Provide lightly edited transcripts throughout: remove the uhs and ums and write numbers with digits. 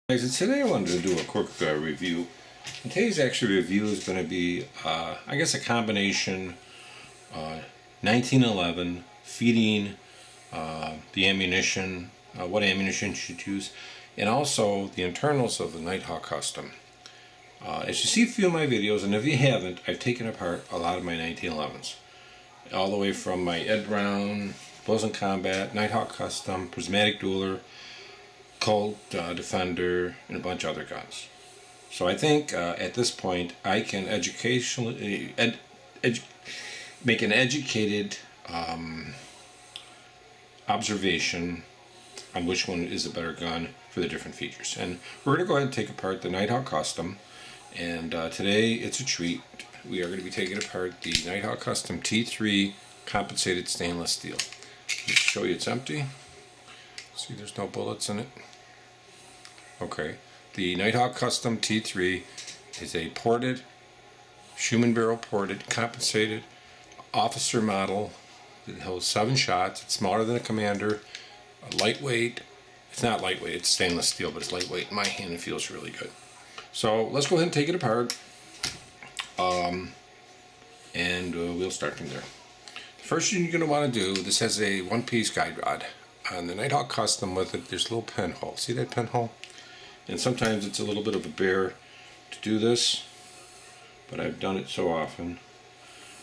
Guys, and today I wanted to do a quick review. And today's actually review is going to be, I guess, a combination 1911 feeding the ammunition, what ammunition you should use, and also the internals of the NIGHTHAWK Custom. As you see a few of my videos, and if you haven't, I've taken apart a lot of my 1911s. All the way from my Ed Brown, Blows in Combat, NIGHTHAWK Custom, Prismatic Dueler, Colt, Defender, and a bunch of other guns. So I think at this point I can educationally make an educated observation on which one is a better gun for the different features. And we're going to go ahead and take apart the NIGHTHAWK Custom. And today it's a treat. We are going to be taking apart the NIGHTHAWK Custom T3 compensated stainless steel. Let me show you it's empty. See, there's no bullets in it. Okay, the NIGHTHAWK Custom T3 is a ported, Schumann barrel ported, compensated officer model. It holds 7 shots. It's smaller than a Commander. Lightweight. It's not lightweight, it's stainless steel, but it's lightweight. In my hand, it feels really good. So let's go ahead and take it apart. We'll start from there. The first thing you're going to want to do, this has a one-piece guide rod. On the NIGHTHAWK Custom with it, there's a little pinhole. See that pinhole? And sometimes it's a little bit of a bear to do this, but I've done it so often.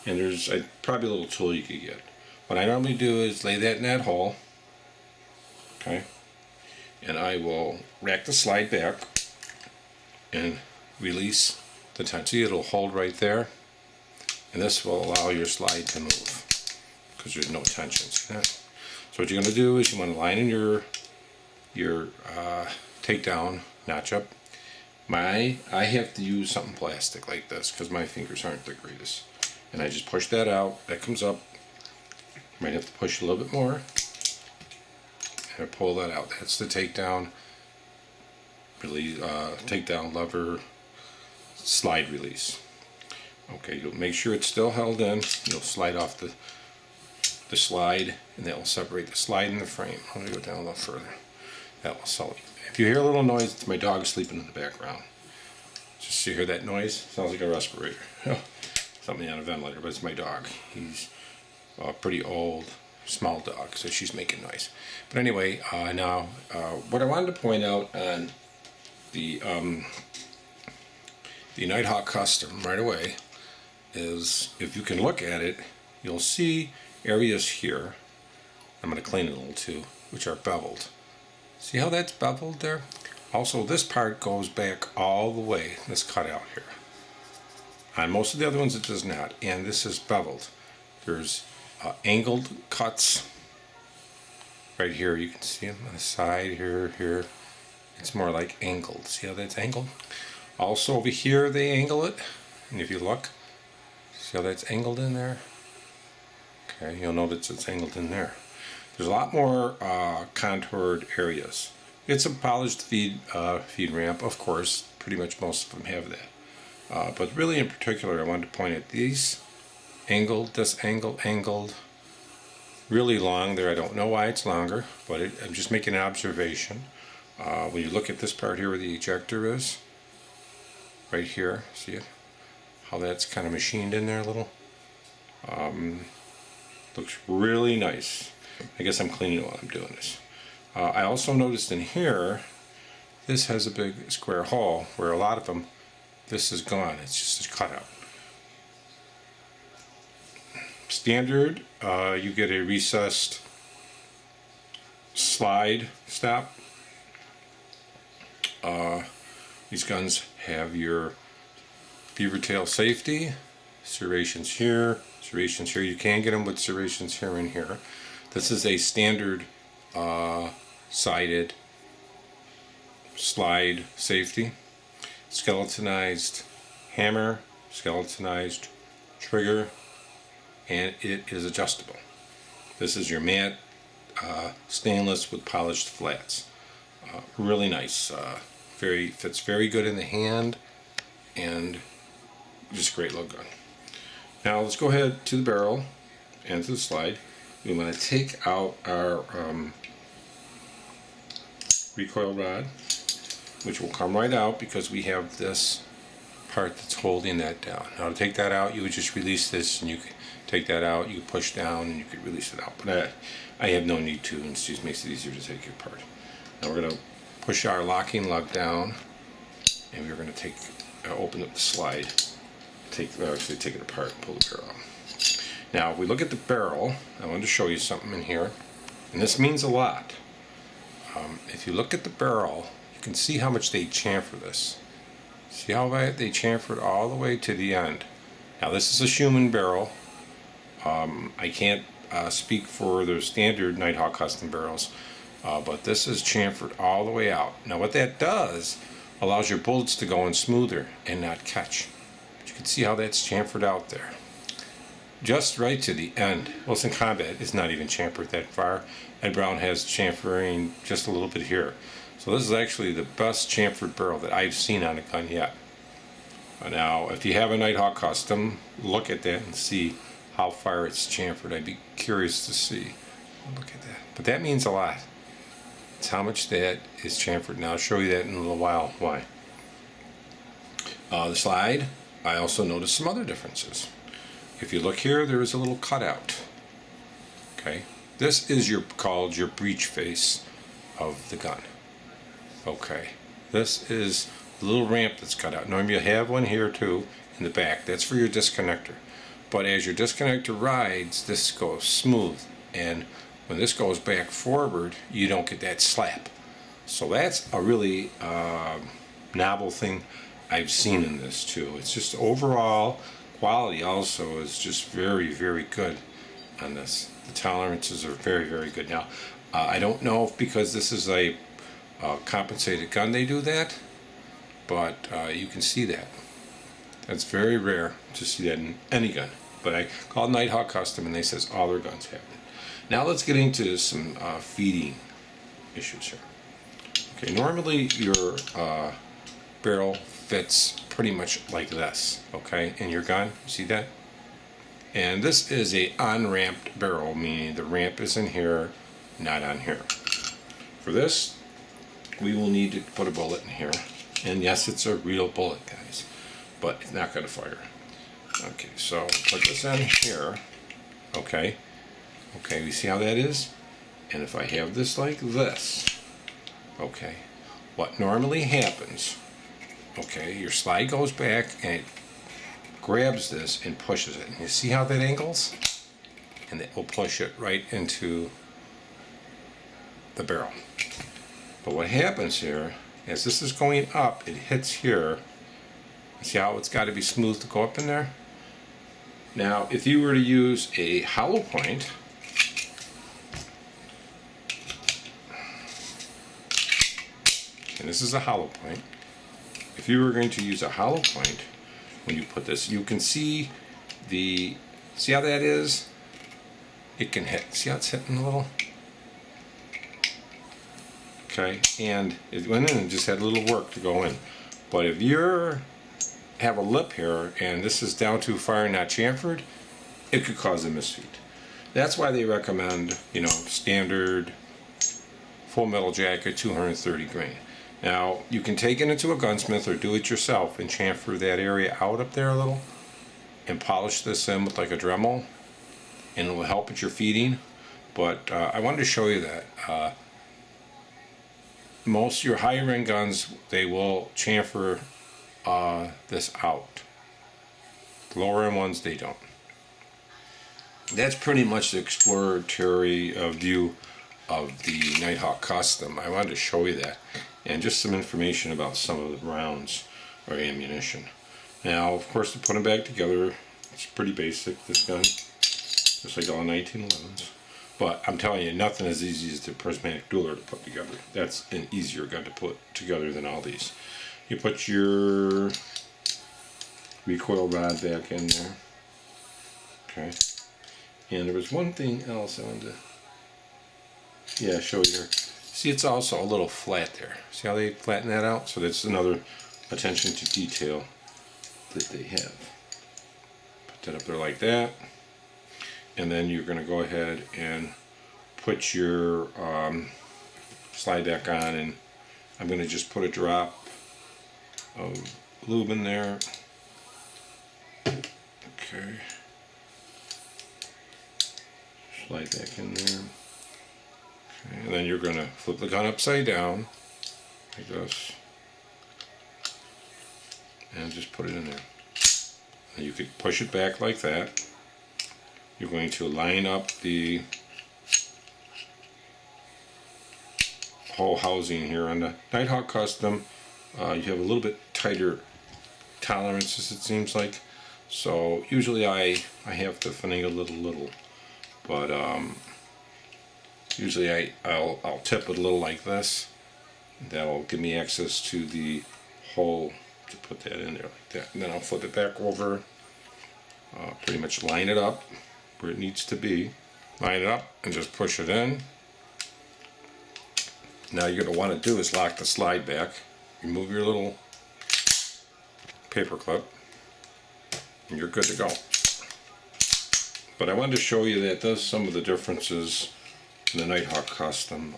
And there's probably a little tool you could get. What I normally do is lay that in that hole, okay? And I will rack the slide back and release the tension. See, it'll hold right there, and this will allow your slide to move because there's no tension. See that? So what you're going to do is you want to line in your takedown notch up. I have to use something plastic like this because my fingers aren't the greatest. And I just push that out. That comes up. Might have to push a little bit more. And I pull that out. That's the takedown release, takedown lever slide release. Okay, you'll make sure it's still held in. You'll slide off the slide, and that will separate the slide and the frame. I'm going to go down a little further. That will solve it. If you hear a little noise, it's my dog sleeping in the background. Just you hear that noise? Sounds like a respirator. Something on a ventilator, but it's my dog. He's a pretty old, small dog, so she's making noise. But anyway, now what I wanted to point out on the NIGHTHAWK Custom right away is, if you can look at it, you'll see areas here, I'm going to clean it a little too, which are beveled. See how that's beveled there? Also, this part goes back all the way, this cutout here. On most of the other ones it does not, and this is beveled. There's angled cuts right here. You can see them on the side here. It's more like angled. See how that's angled? Also over here they angle it, and if you look, see how that's angled in there? Okay, you'll notice it's angled in there. There's a lot more contoured areas. It's a polished feed ramp, of course. Pretty much most of them have that. But really in particular, I wanted to point at these angled, this angled, really long there. I don't know why it's longer, but I'm just making an observation. When you look at this part here where the ejector is, right here, see it? How that's kind of machined in there a little. Looks really nice. I guess I'm cleaning it while I'm doing this. I also noticed in here, this has a big square hole where a lot of them, this is gone. It's just a cutout. Standard, you get a recessed slide stop. These guns have your beaver tail safety, serrations here, serrations here. You can get them with serrations here and here. This is a standard sided slide safety. Skeletonized hammer, skeletonized trigger, and it is adjustable. This is your matte stainless with polished flats. Really nice. Fits very good in the hand, and just a great little gun. Now let's go ahead to the barrel and to the slide. We want to take out our recoil rod. which will come right out because we have this part that's holding that down. Now to take that out, you would just release this, and you could take that out, you could push down, and you could release it out. But I have no need to, and it just makes it easier to take it apart. Now we're going to push our locking lug down, and we're going to take open up the slide, actually take it apart and pull the barrel out. Now if we look at the barrel, I wanted to show you something in here, and this means a lot. If you look at the barrel, you can see how much they chamfer this. See how they chamfer it all the way to the end. Now this is a Schumann barrel. I can't speak for the standard Nighthawk Custom barrels, but this is chamfered all the way out. Now what that does, allows your bullets to go in smoother and not catch. But you can see how that's chamfered out there. Just right to the end. Wilson Combat is not even chamfered that far. Ed Brown has chamfering just a little bit here. So this is actually the best chamfered barrel that I've seen on a gun yet. Now if you have a Nighthawk Custom, look at that and see how far it's chamfered. I'd be curious to see. Look at that. But that means a lot. It's how much that is chamfered. Now I'll show you that in a little while why. The slide, I also noticed some other differences. If you look here, there is a little cutout. Okay, this is called your breech face of the gun. Okay, this is the little ramp that's cut out. Normally you have one here too in the back. That's for your disconnector. But as your disconnector rides, this goes smooth, and when this goes back forward, you don't get that slap. So that's a really novel thing I've seen in this too. It's just overall quality also is just very, very good on this. The tolerances are very, very good. Now, I don't know if because this is a compensated gun they do that, but you can see that. That's very rare to see that in any gun. But I called Nighthawk Custom, and they says all their guns have it. Now let's get into some feeding issues here. Okay, normally your barrel fits pretty much like this, okay, in your gun. You see that? And this is a on-ramped barrel, meaning the ramp is in here, not on here. For this, we will need to put a bullet in here. And yes, it's a real bullet, guys, but it's not going to fire. Okay, so put this in here. Okay, you see how that is? And if I have this like this, okay, what normally happens, okay, your slide goes back and it grabs this and pushes it. And you see how that angles? And it will push it right into the barrel. But what happens here, as this is going up, it hits here. See how it's got to be smooth to go up in there? Now, if you were to use a hollow point, and this is a hollow point, if you were going to use a hollow point, when you put this, you can see see how that is? It can hit. See how it's hitting a little? Okay, and it went in and just had a little work to go in. But if you have a lip here and this is down too far and not chamfered, it could cause a misfeed. That's why they recommend, standard full metal jacket, 230 grain. Now, you can take it into a gunsmith or do it yourself and chamfer that area out up there a little and polish this in with like a Dremel, and it will help with your feeding. But I wanted to show you that. Most of your higher end guns, they will chamfer this out. The lower end ones, they don't. That's pretty much the exploratory view of the Nighthawk Custom. I wanted to show you that, and just some information about some of the rounds or ammunition. Now, of course, to put them back together, it's pretty basic, this gun, just like all 1911s. But I'm telling you, nothing as easy as the prismatic dueler to put together. That's an easier gun to put together than all these. You put your recoil rod back in there. Okay. And there was one thing else I wanted to show you here. See, it's also a little flat there. See how they flatten that out? So that's another attention to detail that they have. Put that up there like that. And then you're going to go ahead and put your slide back on, and I'm going to just put a drop of lube in there. Okay. Slide back in there. Okay. And then you're going to flip the gun upside down, like this. And just put it in there. And you could push it back like that. You're going to line up the whole housing here on the NIGHTHAWK Custom. You have a little bit tighter tolerances, it seems like. So usually I have to finagle it a little, but usually I'll tip it a little like this. That'll give me access to the hole to put that in there like that. And then I'll flip it back over, pretty much line it up where it needs to be. Line it up and just push it in. Now you're going to want to do is lock the slide back. Remove your little paper clip and you're good to go. But I wanted to show you that does some of the differences in the NIGHTHAWK Custom.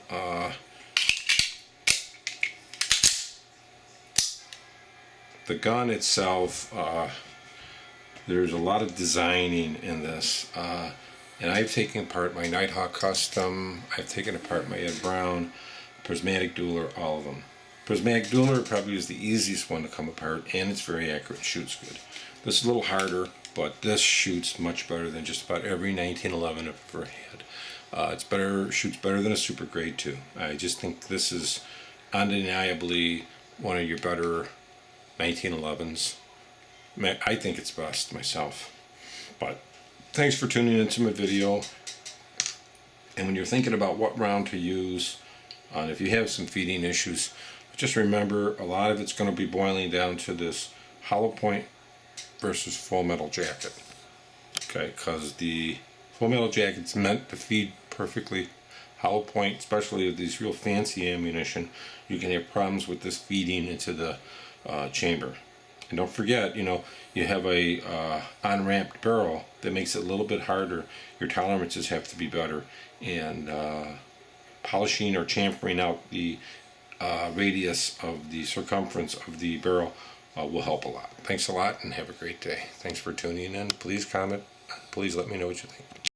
The gun itself, there's a lot of designing in this, and I've taken apart my NIGHTHAWK Custom, I've taken apart my Ed Brown, Prismatic Dueler, all of them. Prismatic Dueler probably is the easiest one to come apart, and it's very accurate, shoots good. This is a little harder, but this shoots much better than just about every 1911 I've ever had. It's better, shoots better than a Super Grade 2. I just think this is undeniably one of your better 1911s. I think it's best myself. But thanks for tuning into my video. And when you're thinking about what round to use, if you have some feeding issues, just remember a lot of it's going to be boiling down to this hollow point versus full metal jacket. Okay, because the full metal jacket's meant to feed perfectly. Hollow point, especially with these real fancy ammunition, you can have problems with this feeding into the chamber. And don't forget, you have a on-ramped barrel that makes it a little bit harder. Your tolerances have to be better, and polishing or chamfering out the radius of the circumference of the barrel will help a lot. Thanks a lot and have a great day. Thanks for tuning in. Please comment. Please let me know what you think.